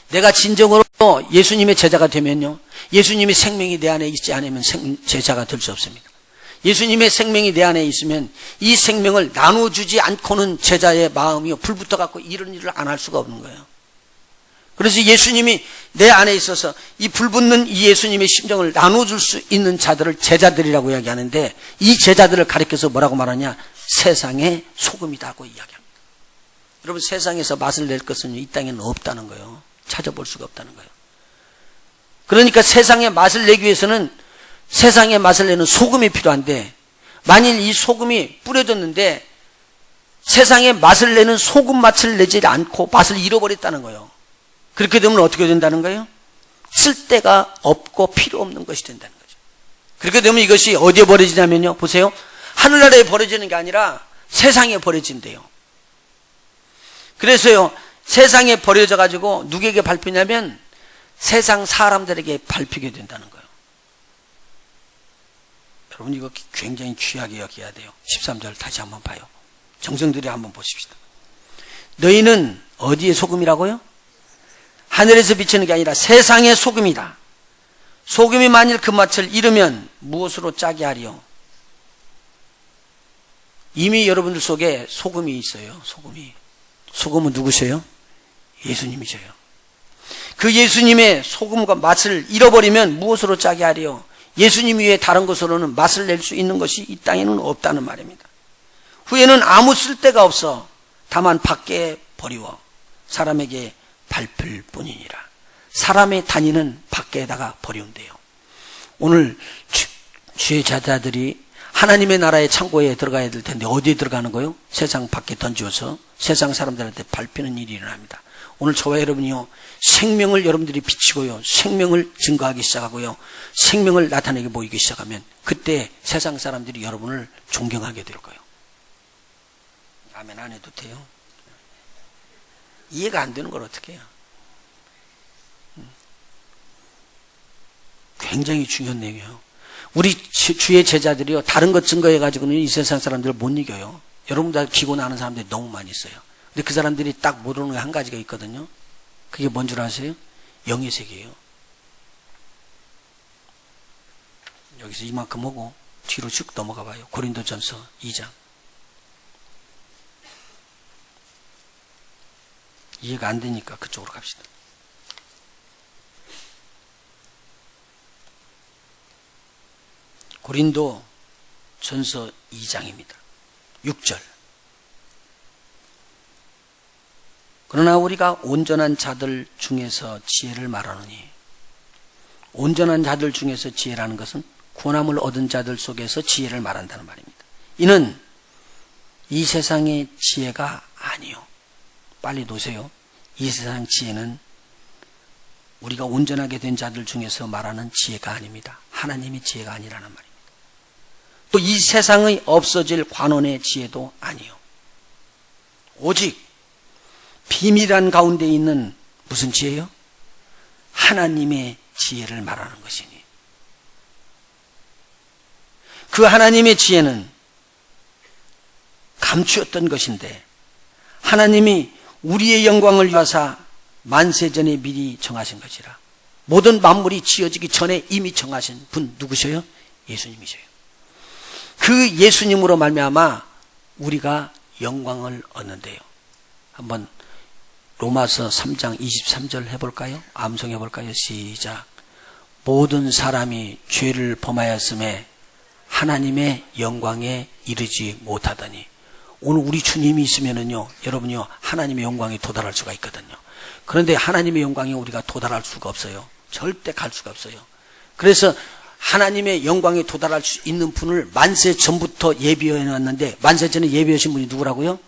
내가 진정으로 예수님의 제자가 되면요, 예수님의 생명이 내 안에 있지 않으면 제자가 될 수 없습니다. 예수님의 생명이 내 안에 있으면 이 생명을 나눠주지 않고는 제자의 마음이 불붙어 갖고 이런 일을 안 할 수가 없는 거예요. 그래서 예수님이 내 안에 있어서 이 불붙는 이 예수님의 심정을 나눠줄 수 있는 자들을 제자들이라고 이야기하는데, 이 제자들을 가리켜서 뭐라고 말하냐? 세상의 소금이라고 이야기합니다. 여러분, 세상에서 맛을 낼 것은 이 땅에는 없다는 거예요. 찾아볼 수가 없다는 거예요. 그러니까 세상의 맛을 내기 위해서는 세상의 맛을 내는 소금이 필요한데, 만일 이 소금이 뿌려졌는데 세상의 맛을 내는 소금 맛을 내지 않고 맛을 잃어버렸다는 거예요. 그렇게 되면 어떻게 된다는 거예요? 쓸데가 없고 필요 없는 것이 된다는 거죠. 그렇게 되면 이것이 어디에 버려지냐면요, 보세요, 하늘나라에 버려지는 게 아니라 세상에 버려진대요. 그래서요, 세상에 버려져 가지고 누구에게 밟히냐면 세상 사람들에게 밟히게 된다는 거예요. 여러분 이거 굉장히 귀하게 여겨야 돼요. 13절 다시 한번 봐요. 정성 들여 한번 보십시다. 너희는 어디의 소금이라고요? 하늘에서 비치는 게 아니라 세상의 소금이다. 소금이 만일 그 맛을 잃으면 무엇으로 짜게 하리요? 이미 여러분들 속에 소금이 있어요. 소금은 누구세요? 예수님이세요. 그 예수님의 소금과 맛을 잃어버리면 무엇으로 짜게 하리요? 예수님 외에 다른 것으로는 맛을 낼 수 있는 것이 이 땅에는 없다는 말입니다. 후에는 아무 쓸데가 없어 다만 밖에 버리워 사람에게 밟힐 뿐이니라. 사람의 단위는 밖에다가 버리운대요. 오늘 주의 제자들이 하나님의 나라의 창고에 들어가야 될 텐데 어디에 들어가는 거요? 세상 밖에 던지어서 세상 사람들한테 밟히는 일이 일어납니다. 오늘 저와 여러분이요, 생명을 여러분들이 비치고요, 생명을 증거하기 시작하고요, 생명을 나타내게 보이기 시작하면 그때 세상 사람들이 여러분을 존경하게 될 거예요. 아멘 안 해도 돼요? 이해가 안 되는 걸 어떻게 해요? 굉장히 중요한 내용이에요. 우리 주의 제자들이요, 다른 것 증거해가지고는 이 세상 사람들을 못 이겨요. 여러분들 기고 나는 사람들이 너무 많이 있어요. 근데 그 사람들이 딱 모르는 게 한 가지가 있거든요. 그게 뭔 줄 아세요? 영의 세계예요. 여기서 이만큼 하고 뒤로 쭉 넘어가 봐요. 고린도전서 2장. 이해가 안 되니까 그쪽으로 갑시다. 고린도 전서 2장입니다. 6절. 그러나 우리가 온전한 자들 중에서 지혜를 말하노니, 온전한 자들 중에서 지혜라는 것은 구원함을 얻은 자들 속에서 지혜를 말한다는 말입니다. 이는 이 세상의 지혜가 아니요. 빨리 놓으세요. 이 세상 지혜는 우리가 온전하게 된 자들 중에서 말하는 지혜가 아닙니다. 하나님의 지혜가 아니라는 말입니다. 또 이 세상의 없어질 관원의 지혜도 아니요. 오직 비밀한 가운데 있는 무슨 지혜요? 하나님의 지혜를 말하는 것이니. 그 하나님의 지혜는 감추었던 것인데 하나님이 우리의 영광을 위하사 만세전에 미리 정하신 것이라. 모든 만물이 지어지기 전에 이미 정하신 분 누구셔요? 예수님이셔요. 그 예수님으로 말미암아 우리가 영광을 얻는데요. 한번 로마서 3장 23절 해볼까요? 암송해볼까요? 시작. 모든 사람이 죄를 범하였음에 하나님의 영광에 이르지 못하더니. 오늘 우리 주님이 있으면은요, 여러분요, 하나님의 영광에 도달할 수가 있거든요. 그런데 하나님의 영광에 우리가 도달할 수가 없어요. 절대 갈 수가 없어요. 그래서 하나님의 영광에 도달할 수 있는 분을 만세 전부터 예비해 놨는데, 만세 전에 예비하신 분이 누구라고요?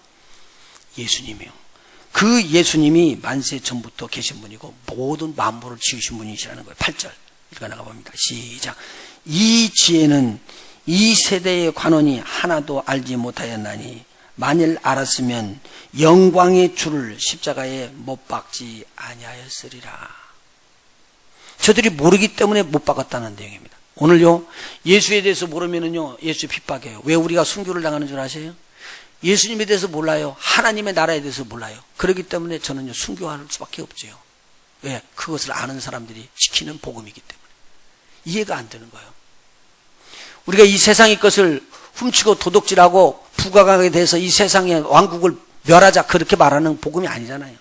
예수님이요. 그 예수님이 만세 전부터 계신 분이고 모든 만물을 지으신 분이시라는 거예요. 8절 읽어나가 봅니다. 시작. 이 지혜는 이 세대의 관원이 하나도 알지 못하였나니 만일 알았으면 영광의 주를 십자가에 못 박지 아니하였으리라. 저들이 모르기 때문에 못 박았다는 내용입니다. 오늘요, 예수에 대해서 모르면은요, 예수 핍박해요. 왜 우리가 순교를 당하는 줄 아세요? 예수님에 대해서 몰라요. 하나님의 나라에 대해서 몰라요. 그렇기 때문에 저는요, 순교할 수밖에 없죠. 왜? 그것을 아는 사람들이 지키는 복음이기 때문에. 이해가 안 되는 거예요. 우리가 이 세상의 것을 훔치고 도둑질하고 부가강에 대해서 이 세상의 왕국을 멸하자 그렇게 말하는 복음이 아니잖아요.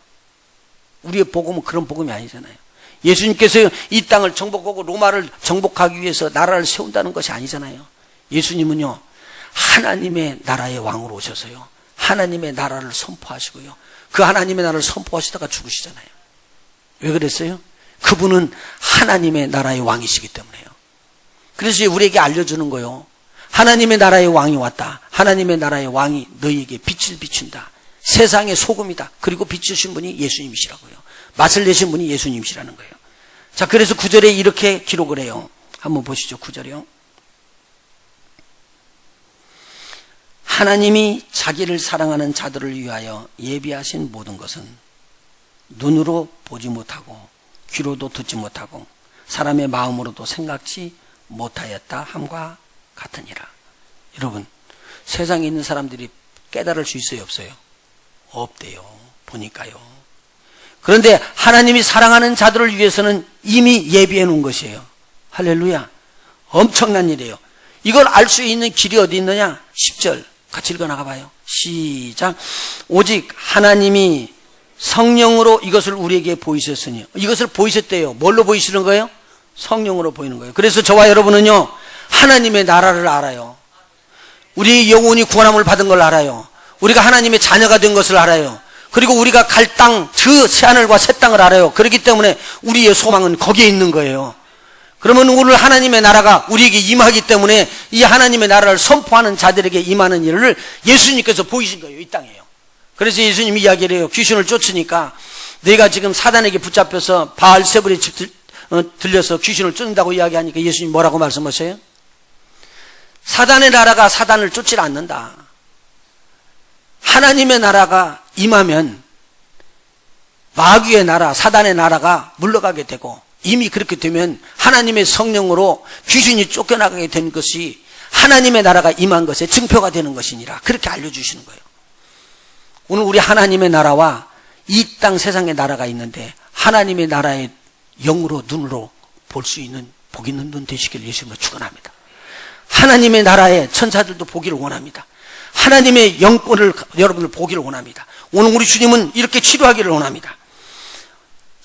우리의 복음은 그런 복음이 아니잖아요. 예수님께서 이 땅을 정복하고 로마를 정복하기 위해서 나라를 세운다는 것이 아니잖아요. 예수님은요, 하나님의 나라의 왕으로 오셔서요, 하나님의 나라를 선포하시고요, 그 하나님의 나라를 선포하시다가 죽으시잖아요. 왜 그랬어요? 그분은 하나님의 나라의 왕이시기 때문에요. 그래서 우리에게 알려주는 거요, 하나님의 나라의 왕이 왔다. 하나님의 나라의 왕이 너희에게 빛을 비춘다. 세상의 소금이다. 그리고 비추신 분이 예수님이시라고요. 맛을 내신 분이 예수님이시라는 거예요. 자, 그래서 9절에 이렇게 기록을 해요. 한번 보시죠. 9절이요. 하나님이 자기를 사랑하는 자들을 위하여 예비하신 모든 것은 눈으로 보지 못하고 귀로도 듣지 못하고 사람의 마음으로도 생각지 못하였다 함과 같으니라. 여러분, 세상에 있는 사람들이 깨달을 수 있어요, 없어요? 없대요. 보니까요. 그런데 하나님이 사랑하는 자들을 위해서는 이미 예비해 놓은 것이에요. 할렐루야. 엄청난 일이에요. 이걸 알 수 있는 길이 어디 있느냐? 10절 같이 읽어 나가봐요. 시작. 오직 하나님이 성령으로 이것을 우리에게 보이셨으니, 이것을 보이셨대요. 뭘로 보이시는 거예요? 성령으로 보이는 거예요. 그래서 저와 여러분은요, 하나님의 나라를 알아요. 우리 영혼이 구원함을 받은 걸 알아요. 우리가 하나님의 자녀가 된 것을 알아요. 그리고 우리가 갈 땅, 그 새하늘과 새 땅을 알아요. 그렇기 때문에 우리의 소망은 거기에 있는 거예요. 그러면 오늘 하나님의 나라가 우리에게 임하기 때문에 이 하나님의 나라를 선포하는 자들에게 임하는 일을 예수님께서 보이신 거예요. 이 땅에요. 그래서 예수님이 이야기를 해요. 귀신을 쫓으니까 내가 지금 사단에게 붙잡혀서 바알세불의 집 들려서 귀신을 쫓는다고 이야기하니까 예수님이 뭐라고 말씀하세요? 사단의 나라가 사단을 쫓지 않는다. 하나님의 나라가 임하면 마귀의 나라, 사단의 나라가 물러가게 되고, 이미 그렇게 되면 하나님의 성령으로 귀신이 쫓겨나가게 된 것이 하나님의 나라가 임한 것의 증표가 되는 것이니라. 그렇게 알려주시는 거예요. 오늘 우리 하나님의 나라와 이 땅 세상의 나라가 있는데, 하나님의 나라의 영으로 눈으로 볼 수 있는 복 있는 눈 되시길 예수님으로 축원합니다. 하나님의 나라의 천사들도 보기를 원합니다. 하나님의 영권을 여러분들 보기를 원합니다. 오늘 우리 주님은 이렇게 치료하기를 원합니다.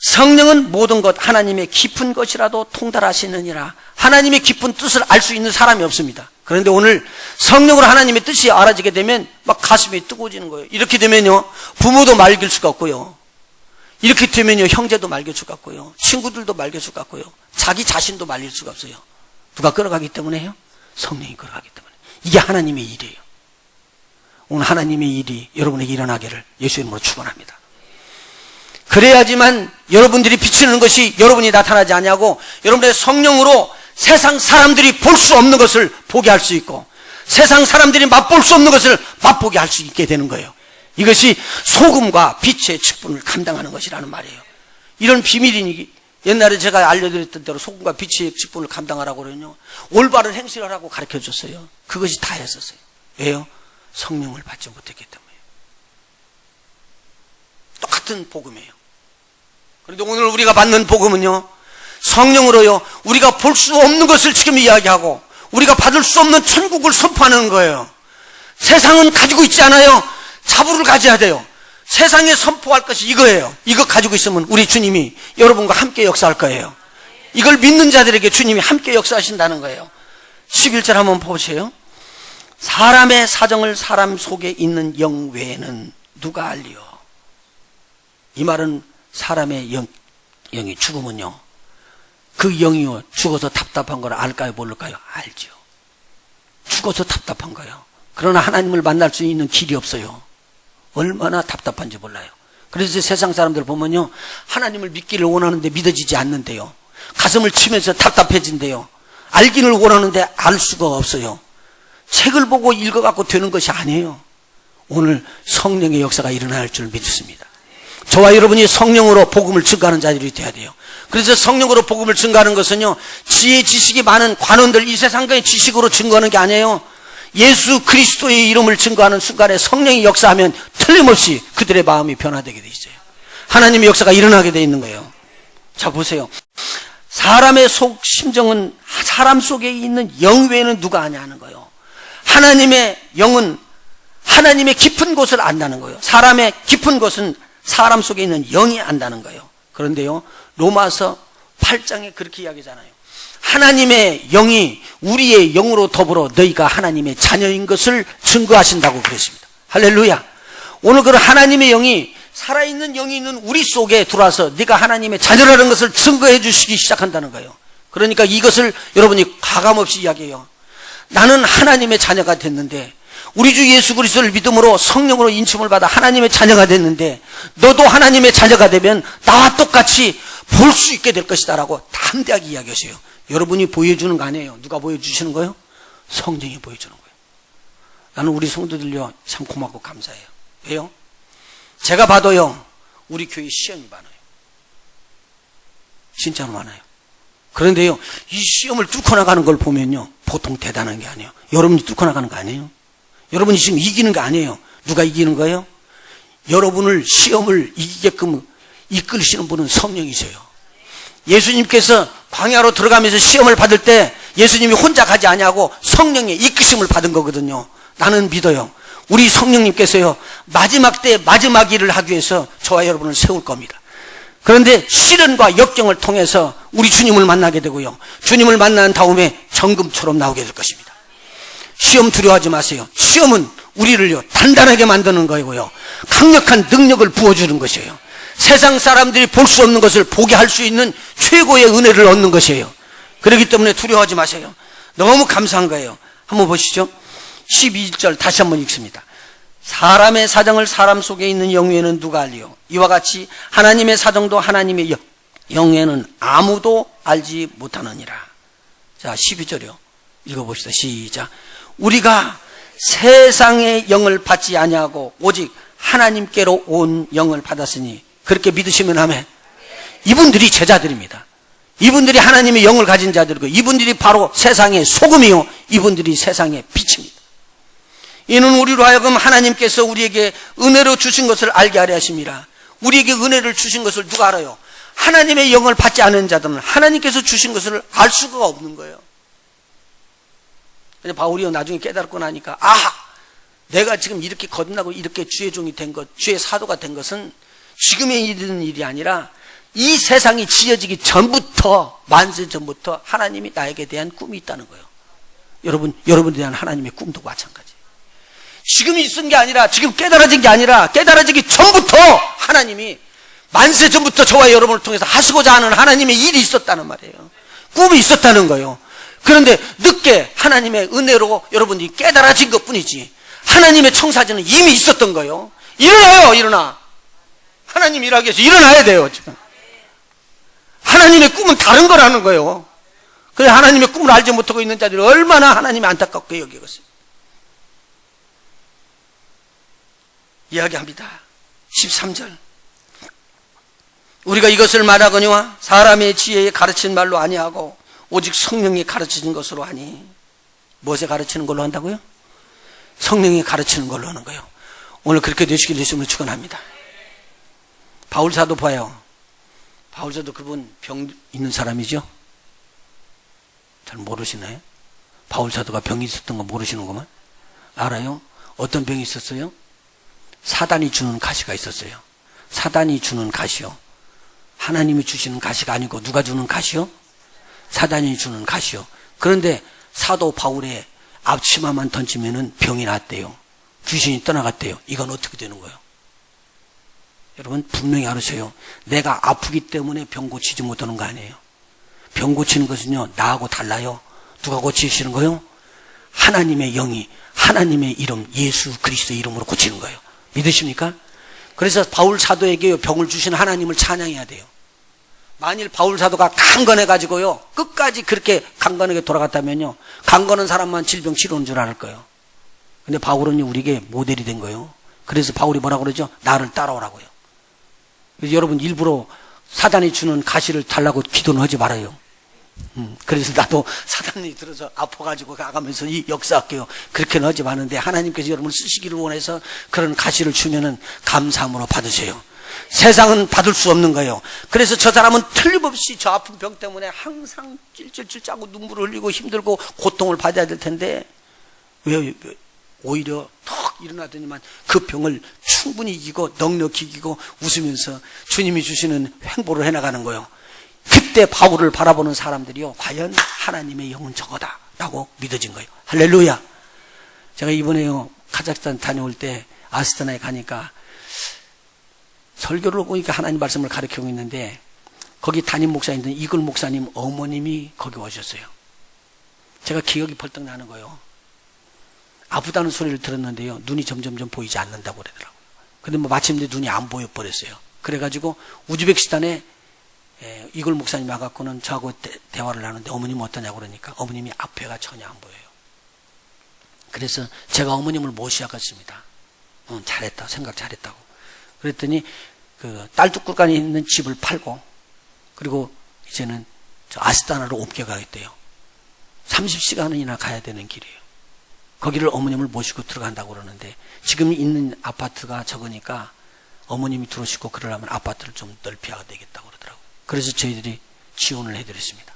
성령은 모든 것 하나님의 깊은 것이라도 통달하시느니라. 하나님의 깊은 뜻을 알 수 있는 사람이 없습니다. 그런데 오늘 성령으로 하나님의 뜻이 알아지게 되면 막 가슴이 뜨거워지는 거예요. 이렇게 되면요, 부모도 말길 수가 없고요, 이렇게 되면요, 형제도 말길 수가 없고요, 친구들도 말길 수가 없고요, 자기 자신도 말릴 수가 없어요. 누가 끌어가기 때문에요? 성령이 끌어가기 때문에. 이게 하나님의 일이에요. 오늘 하나님의 일이 여러분에게 일어나기를 예수 이름으로 축원합니다. 그래야지만 여러분들이 비치는 것이 여러분이 나타나지 않냐고, 여러분의 성령으로 세상 사람들이 볼 수 없는 것을 보게 할 수 있고, 세상 사람들이 맛볼 수 없는 것을 맛보게 할 수 있게 되는 거예요. 이것이 소금과 빛의 직분을 감당하는 것이라는 말이에요. 이런 비밀이니, 옛날에 제가 알려드렸던 대로 소금과 빛의 직분을 감당하라고 그러면요, 올바른 행실을 하라고 가르쳐 줬어요. 그것이 다였었어요. 왜요? 성령을 받지 못했기 때문에요. 똑같은 복음이에요. 그런데 오늘 우리가 받는 복음은요, 성령으로요, 우리가 볼 수 없는 것을 지금 이야기하고 우리가 받을 수 없는 천국을 선포하는 거예요. 세상은 가지고 있지 않아요. 자부를 가져야 돼요. 세상에 선포할 것이 이거예요. 이거 가지고 있으면 우리 주님이 여러분과 함께 역사할 거예요. 이걸 믿는 자들에게 주님이 함께 역사하신다는 거예요. 11절 한번 보세요. 사람의 사정을 사람 속에 있는 영 외에는 누가 알리요? 이 말은 사람의 영이 죽으면요, 그 영이요, 죽어서 답답한 걸 알까요, 모를까요? 알죠. 죽어서 답답한 거예요. 그러나 하나님을 만날 수 있는 길이 없어요. 얼마나 답답한지 몰라요. 그래서 세상 사람들 보면요, 하나님을 믿기를 원하는데 믿어지지 않는데요, 가슴을 치면서 답답해진대요. 알기를 원하는데 알 수가 없어요. 책을 보고 읽어갖고 되는 것이 아니에요. 오늘 성령의 역사가 일어날 줄 믿습니다. 저와 여러분이 성령으로 복음을 증거하는 자들이 돼야 돼요. 그래서 성령으로 복음을 증거하는 것은요, 지혜 지식이 많은 관원들, 이 세상의 지식으로 증거하는 게 아니에요. 예수 그리스도의 이름을 증거하는 순간에 성령이 역사하면 틀림없이 그들의 마음이 변화되게 돼 있어요. 하나님의 역사가 일어나게 돼 있는 거예요. 자, 보세요. 사람의 속 심정은 사람 속에 있는 영 외에는 누가 아냐 하는 거예요. 하나님의 영은 하나님의 깊은 곳을 안다는 거예요. 사람의 깊은 곳은 사람 속에 있는 영이 안다는 거예요. 그런데요, 로마서 8장에 그렇게 이야기하잖아요. 하나님의 영이 우리의 영으로 더불어 너희가 하나님의 자녀인 것을 증거하신다고 그랬습니다. 할렐루야. 오늘 그 하나님의 영이, 살아있는 영이 있는 우리 속에 들어와서 네가 하나님의 자녀라는 것을 증거해 주시기 시작한다는 거예요. 그러니까 이것을 여러분이 가감없이 이야기해요. 나는 하나님의 자녀가 됐는데, 우리 주 예수 그리스도를 믿음으로 성령으로 인침을 받아 하나님의 자녀가 됐는데, 너도 하나님의 자녀가 되면 나와 똑같이 볼 수 있게 될 것이다 라고 담대하게 이야기하세요. 여러분이 보여주는 거 아니에요. 누가 보여주시는 거예요? 성령이 보여주는 거예요. 나는 우리 성도들요, 참 고맙고 감사해요. 왜요? 제가 봐도요, 우리 교회 시험이 많아요. 진짜로 많아요. 그런데요, 이 시험을 뚫고 나가는 걸 보면요, 보통 대단한 게 아니에요. 여러분이 뚫고 나가는 거 아니에요. 여러분이 지금 이기는 거 아니에요. 누가 이기는 거예요? 여러분을 시험을 이기게끔 이끌시는 분은 성령이세요. 예수님께서 광야로 들어가면서 시험을 받을 때 예수님이 혼자 가지 아니하고 성령의 이끄심을 받은 거거든요. 나는 믿어요. 우리 성령님께서요, 마지막 때 마지막 일을 하기 위해서 저와 여러분을 세울 겁니다. 그런데 시련과 역경을 통해서 우리 주님을 만나게 되고요, 주님을 만난 다음에 정금처럼 나오게 될 것입니다. 시험 두려워하지 마세요. 시험은 우리를요 단단하게 만드는 거고요, 강력한 능력을 부어주는 것이에요. 세상 사람들이 볼 수 없는 것을 보게 할 수 있는 최고의 은혜를 얻는 것이에요. 그렇기 때문에 두려워하지 마세요. 너무 감사한 거예요. 한번 보시죠. 12절 다시 한번 읽습니다. 사람의 사정을 사람 속에 있는 영에는 누가 알리요? 이와 같이 하나님의 사정도 하나님의 영에는 아무도 알지 못하느니라. 자, 12절이요. 읽어봅시다. 시작. 우리가 세상의 영을 받지 아니하고 오직 하나님께로 온 영을 받았으니 그렇게 믿으시면 하면, 이분들이 제자들입니다. 이분들이 하나님의 영을 가진 자들이고, 이분들이 바로 세상의 소금이요, 이분들이 세상의 빛입니다. 이는 우리로 하여금 하나님께서 우리에게 은혜로 주신 것을 알게 하려 하심이라. 우리에게 은혜를 주신 것을 누가 알아요? 하나님의 영을 받지 않은 자들은 하나님께서 주신 것을 알 수가 없는 거예요. 그래서 바울이 나중에 깨달고 나니까, 내가 지금 이렇게 거듭나고 이렇게 주의 종이 된 것, 주의 사도가 된 것은 지금에 이르는 일이 아니라 이 세상이 지어지기 전부터, 만세 전부터 하나님이 나에게 대한 꿈이 있다는 거예요. 여러분에 대한 하나님의 꿈도 마찬가지. 지금 있은 게 아니라, 지금 깨달아진 게 아니라, 깨달아지기 전부터 하나님이 만세 전부터 저와 여러분을 통해서 하시고자 하는 하나님의 일이 있었다는 말이에요. 꿈이 있었다는 거예요. 그런데 늦게 하나님의 은혜로 여러분이 깨달아진 것 뿐이지, 하나님의 청사진은 이미 있었던 거예요. 일어나요, 일어나. 하나님 일하기 위해서 일어나야 돼요, 지금. 하나님의 꿈은 다른 거라는 거예요. 그래, 하나님의 꿈을 알지 못하고 있는 자들이 얼마나 하나님이 안타깝게 여기겠어요. 이야기합니다. 13절. 우리가 이것을 말하거니와 사람의 지혜에 가르친 말로 아니하고 오직 성령이 가르치는 것으로 하니. 무엇에 가르치는 걸로 한다고요? 성령이 가르치는 걸로 하는 거예요. 오늘 그렇게 되시길 예수님을 축원합니다. 바울사도 봐요. 바울사도 그분 병 있는 사람이죠? 잘 모르시나요? 바울사도가 병이 있었던 거 모르시는구만. 알아요? 어떤 병이 있었어요? 사단이 주는 가시가 있었어요. 사단이 주는 가시요, 하나님이 주시는 가시가 아니고 누가 주는 가시요? 사단이 주는 가시요. 그런데 사도 바울의 앞치마만 던지면은 병이 났대요. 귀신이 떠나갔대요. 이건 어떻게 되는 거예요? 여러분 분명히 알으세요. 내가 아프기 때문에 병 고치지 못하는 거 아니에요. 병 고치는 것은요, 나하고 달라요. 누가 고치시는 거예요? 하나님의 영이 하나님의 이름 예수 그리스도의 이름으로 고치는 거예요. 믿으십니까? 그래서 바울 사도에게 병을 주신 하나님을 찬양해야 돼요. 만일 바울 사도가 강건해가지고요, 끝까지 그렇게 강건하게 돌아갔다면요, 강건한 사람만 질병 치료하는 줄 알 거예요. 근데 바울은 우리에게 모델이 된 거예요. 그래서 바울이 뭐라고 그러죠? 나를 따라오라고요. 그래서 여러분 일부러 사단이 주는 가시를 달라고 기도는 하지 말아요. 그래서 나도 사단이 들어서 아파가지고 가가면서 이 역사할게요, 그렇게는 하지 마는데, 하나님께서 여러분을 쓰시기를 원해서 그런 가시를 주면은 감사함으로 받으세요. 세상은 받을 수 없는 거예요. 그래서 저 사람은 틀림없이 저 아픈 병 때문에 항상 찔찔찔 짜고 눈물을 흘리고 힘들고 고통을 받아야 될 텐데, 왜 오히려 턱 일어나더니만 그 병을 충분히 이기고 넉넉히 이기고 웃으면서 주님이 주시는 행보를 해나가는 거예요. 그때 바울을 바라보는 사람들이요, 과연 하나님의 영은 저거다 라고 믿어진 거예요. 할렐루야. 제가 이번에요 카자흐스탄 다녀올 때 아스타나에 가니까 설교를 보니까 하나님 말씀을 가르치고 있는데, 거기 담임 목사님들 이글 목사님 어머님이 거기 오셨어요. 제가 기억이 벌떡 나는 거예요. 아프다는 소리를 들었는데요, 눈이 점점점 보이지 않는다고 그러더라고요. 근데 마침내 눈이 안 보여 버렸어요. 그래가지고 우즈베키스탄에 이글 목사님 와갖고는 저하고 대화를 나누는데, 어머님 어떠냐고 그러니까 어머님이 앞에가 전혀 안 보여요. 그래서 제가 어머님을 모시아갔습니다. 잘했다, 생각 잘했다고. 그랬더니 그 딸뚝굴간에 있는 집을 팔고, 그리고 이제는 저 아스타나로 옮겨가겠대요. 30시간이나 가야 되는 길이에요. 거기를 어머님을 모시고 들어간다고 그러는데 지금 있는 아파트가 적으니까 어머님이 들어오시고 그러려면 아파트를 좀 넓혀야 되겠다고 그러더라고요. 그래서 저희들이 지원을 해드렸습니다.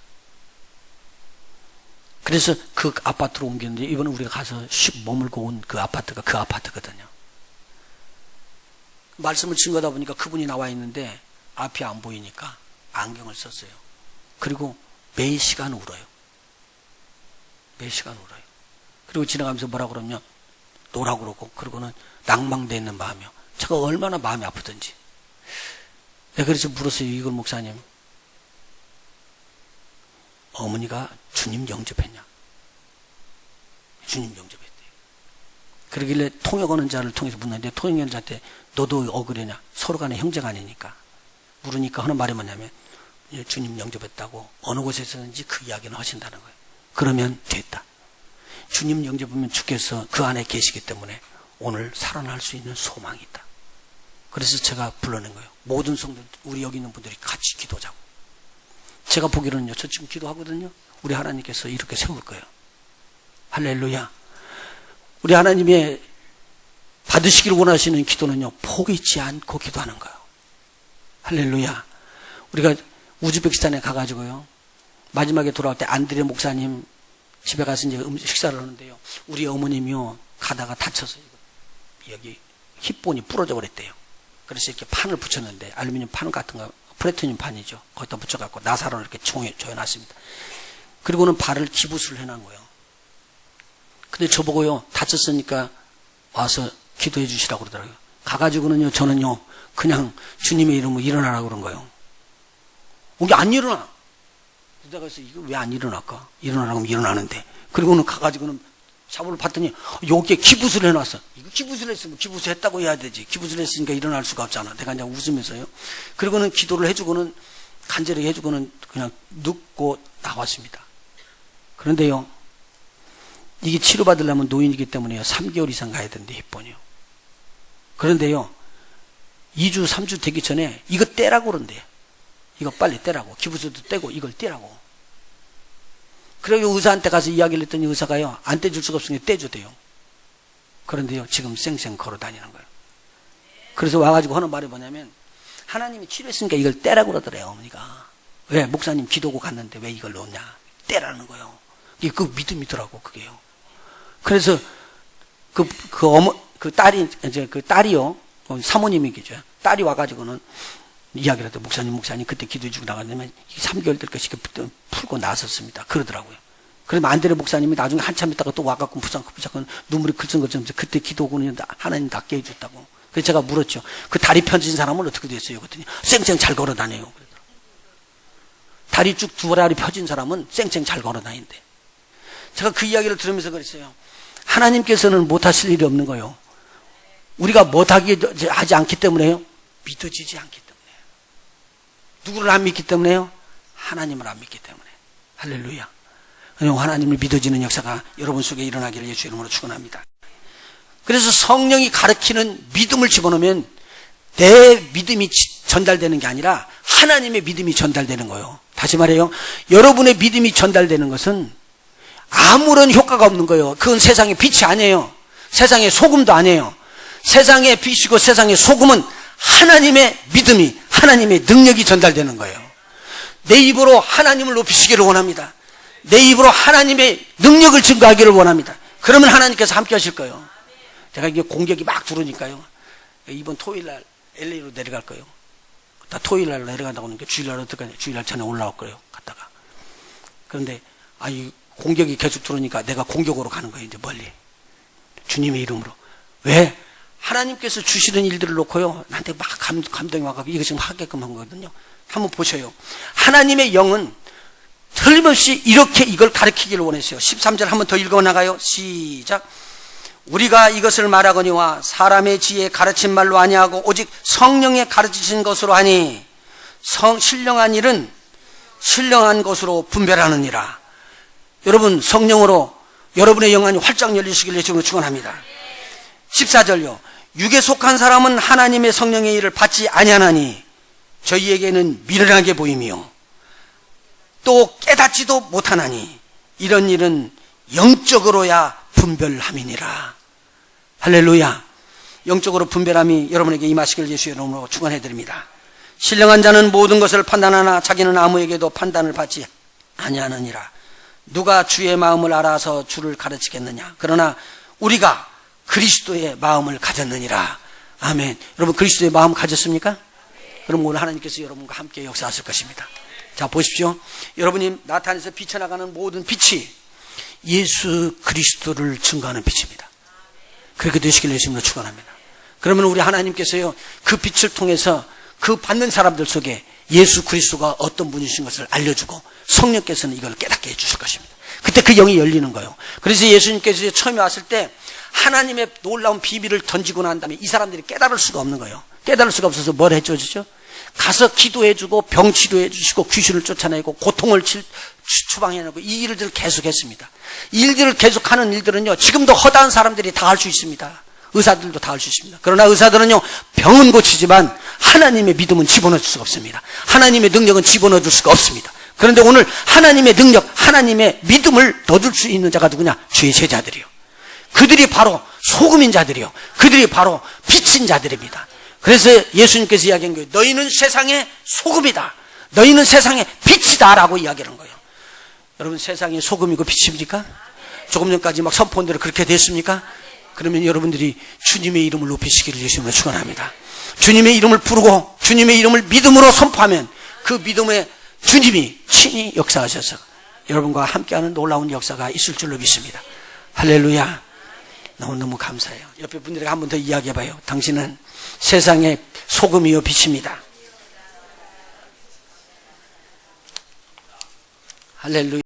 그래서 그 아파트로 옮겼는데 이번에 우리가 가서 머물고 온 그 아파트가 그 아파트거든요. 말씀을 증거하다 보니까 그분이 나와 있는데 앞이 안 보이니까 안경을 썼어요. 그리고 매 시간 울어요. 매 시간 울어요. 그리고 지나가면서 뭐라 그러면 노라고 그러고 그러고는 낭망되어 있는 마음이요. 제가 얼마나 마음이 아프든지. 내가 그래서 물었어요. 이걸 목사님, 어머니가 주님 영접했냐? 주님 영접했대요. 그러길래 통역하는 자를 통해서 묻는데 통역하는 자한테 너도 억울하냐? 서로 간에 형제가 아니니까. 물으니까 하는 말이 뭐냐면 주님 영접했다고 어느 곳에서든지 그 이야기는 하신다는 거예요. 그러면 됐다. 주님 영접하면 주께서 그 안에 계시기 때문에 오늘 살아날 수 있는 소망이 있다. 그래서 제가 불러낸 거예요. 모든 성도, 우리 여기 있는 분들이 같이 기도하자고. 제가 보기로는요, 저 지금 기도하거든요. 우리 하나님께서 이렇게 세울 거예요. 할렐루야. 우리 하나님의 받으시기를 원하시는 기도는요, 포기치 않고 기도하는 거예요. 할렐루야. 우리가 우즈베키스탄에 가가지고요, 마지막에 돌아올 때 안드레 목사님 집에 가서 이제 식사를 하는데요, 우리 어머님이요, 가다가 다쳐서 여기 힙본이 부러져 버렸대요. 그래서 이렇게 판을 붙였는데, 알루미늄 판 같은 거, 플래티늄 판이죠. 거기다 붙여갖고 나사로 이렇게 조여놨습니다. 그리고는 발을 기부스를 해놓은 거예요. 근데 저보고요, 다쳤으니까 와서 기도해 주시라고 그러더라고요. 가가지고는요, 저는요, 그냥 주님의 이름으로 일어나라고 그런 거예요. 이게 안 일어나. 내가 그래서 이거 왜 안 일어날까? 일어나라고 하면 일어나는데. 그리고는 가가지고는 샤워를 봤더니 여기에 기부스를 해놨어. 이거 기부스를 했으면 기부스 했다고 해야 되지. 기부스를 했으니까 일어날 수가 없잖아. 내가 그냥 웃으면서요. 그리고는 기도를 해주고는 간절히 해주고는 그냥 눕고 나왔습니다. 그런데요, 이게 치료받으려면 노인이기 때문에요, 3개월 이상 가야 되는데 힙본이요. 그런데요, 2주 3주 되기 전에 이거 떼라고 그런대요. 이거 빨리 떼라고. 기부스도 떼고 이걸 떼라고. 그리고 의사한테 가서 이야기를 했더니 의사가요, 안 떼줄 수가 없으니까 떼줘대요. 그런데요, 지금 쌩쌩 걸어 다니는 거예요. 그래서 와가지고 하는 말이 뭐냐면, 하나님이 치료했으니까 이걸 떼라고 그러더래요, 어머니가. 왜? 목사님 기도고 갔는데 왜 이걸 넣냐? 떼라는 거예요. 이게 그 믿음이더라고, 그게요. 그래서 그 딸이요, 사모님이겠죠. 딸이 와가지고는 이야기를 하더라고요. 목사님, 그때 기도해주고 나갔는데 3개월 될 것이 풀고 나섰습니다. 그러더라고요. 그러면 안드레 목사님이 나중에 한참 있다가 또 와갖고 부상부상 눈물이 글썽글썽 그때 기도하고는 하나님 낫게 해줬다고. 그래서 제가 물었죠. 그 다리 펴진 사람은 어떻게 됐어요? 그랬더니 쌩쌩 잘 걸어 다녀요. 다리 쭉 두 다리 펴진 사람은 쌩쌩 잘 걸어 다닌대. 제가 그 이야기를 들으면서 그랬어요. 하나님께서는 못하실 일이 없는 거예요. 우리가 못하지 않기 때문에요. 믿어지지 않기 때문에. 누구를 안 믿기 때문에요? 하나님을 안 믿기 때문에. 할렐루야. 하나님을 믿어지는 역사가 여러분 속에 일어나기를 예수 이름으로 축원합니다. 그래서 성령이 가르치는 믿음을 집어넣으면 내 믿음이 전달되는 게 아니라 하나님의 믿음이 전달되는 거예요. 다시 말해요. 여러분의 믿음이 전달되는 것은 아무런 효과가 없는 거예요. 그건 세상의 빛이 아니에요. 세상의 소금도 아니에요. 세상의 빛이고 세상의 소금은 하나님의 믿음이, 하나님의 능력이 전달되는 거예요. 내 입으로 하나님을 높이시기를 원합니다. 내 입으로 하나님의 능력을 증거하기를 원합니다. 그러면 하나님께서 함께 하실 거예요. 제가 이게 공격이 막 들어오니까요, 이번 토요일날 LA로 내려갈 거예요. 나 토요일날 내려간다고 하니까 주일날 어떡하냐. 주일날 전에 올라올 거예요. 갔다가. 그런데 이 공격이 계속 들어오니까 내가 공격으로 가는 거예요. 이제 멀리. 주님의 이름으로. 왜? 하나님께서 주시는 일들을 놓고요, 나한테 막 감동이 와가지고 이거 지금 하게끔 한 거거든요. 한번 보셔요. 하나님의 영은 틀림없이 이렇게 이걸 가르치기를 원했어요. 13절 한번 더 읽어나가요. 시작. 우리가 이것을 말하거니와 사람의 지혜에 가르친 말로 아니하고 오직 성령에 가르치신 것으로 하니 신령한 일은 신령한 것으로 분별하느니라. 여러분, 성령으로 여러분의 영안이 활짝 열리시길 예수님으로 축원합니다. 14절요. 육에 속한 사람은 하나님의 성령의 일을 받지 아니하나니 저희에게는 미련하게 보이며 또 깨닫지도 못하나니 이런 일은 영적으로야 분별함이니라. 할렐루야. 영적으로 분별함이 여러분에게 임하시길 예수의 이름으로 축원해드립니다. 신령한 자는 모든 것을 판단하나 자기는 아무에게도 판단을 받지 아니하느니라. 누가 주의 마음을 알아서 주를 가르치겠느냐. 그러나 우리가 그리스도의 마음을 가졌느니라. 아멘. 여러분 그리스도의 마음 가졌습니까? 그럼 오늘 하나님께서 여러분과 함께 역사하실 것입니다. 자 보십시오. 여러분이 나타내서 비쳐나가는 모든 빛이 예수 그리스도를 증거하는 빛입니다. 그렇게 되시길 예수님으로 축원합니다. 그러면 우리 하나님께서요 그 빛을 통해서 그 받는 사람들 속에 예수 그리스도가 어떤 분이신 것을 알려주고 성령께서는 이걸 깨닫게 해주실 것입니다. 그때 그 영이 열리는 거예요. 그래서 예수님께서 처음에 왔을 때 하나님의 놀라운 비밀을 던지고 난 다음에 이 사람들이 깨달을 수가 없는 거예요. 깨달을 수가 없어서 뭘 해줘주죠? 가서 기도해주고 병 치료해주시고 귀신을 쫓아내고 고통을 추방해내고 이 일들을 계속했습니다. 이 일들을 계속하는 일들은요 지금도 허다한 사람들이 다 할 수 있습니다. 의사들도 다 할 수 있습니다. 그러나 의사들은요 병은 고치지만 하나님의 믿음은 집어넣을 수가 없습니다. 하나님의 능력은 집어넣을 수가 없습니다. 그런데 오늘 하나님의 능력, 하나님의 믿음을 넣을 수 있는 자가 누구냐? 주의 제자들이요. 그들이 바로 소금인 자들이요. 그들이 바로 빛인 자들입니다. 그래서 예수님께서 이야기한 거예요. 너희는 세상의 소금이다. 너희는 세상의 빛이다 라고 이야기하는 거예요. 여러분 세상의 소금이고 빛입니까? 조금 전까지 막 선포한 대로 그렇게 됐습니까? 그러면 여러분들이 주님의 이름을 높이시기를 예수님을 축원합니다. 주님의 이름을 부르고 주님의 이름을 믿음으로 선포하면 그 믿음의 주님이 친히 역사하셔서 여러분과 함께하는 놀라운 역사가 있을 줄로 믿습니다. 할렐루야. 너무너무 감사해요. 옆에 분들에게 한 번 더 이야기해봐요. 당신은 세상의 소금이요 빛입니다. 할렐루야.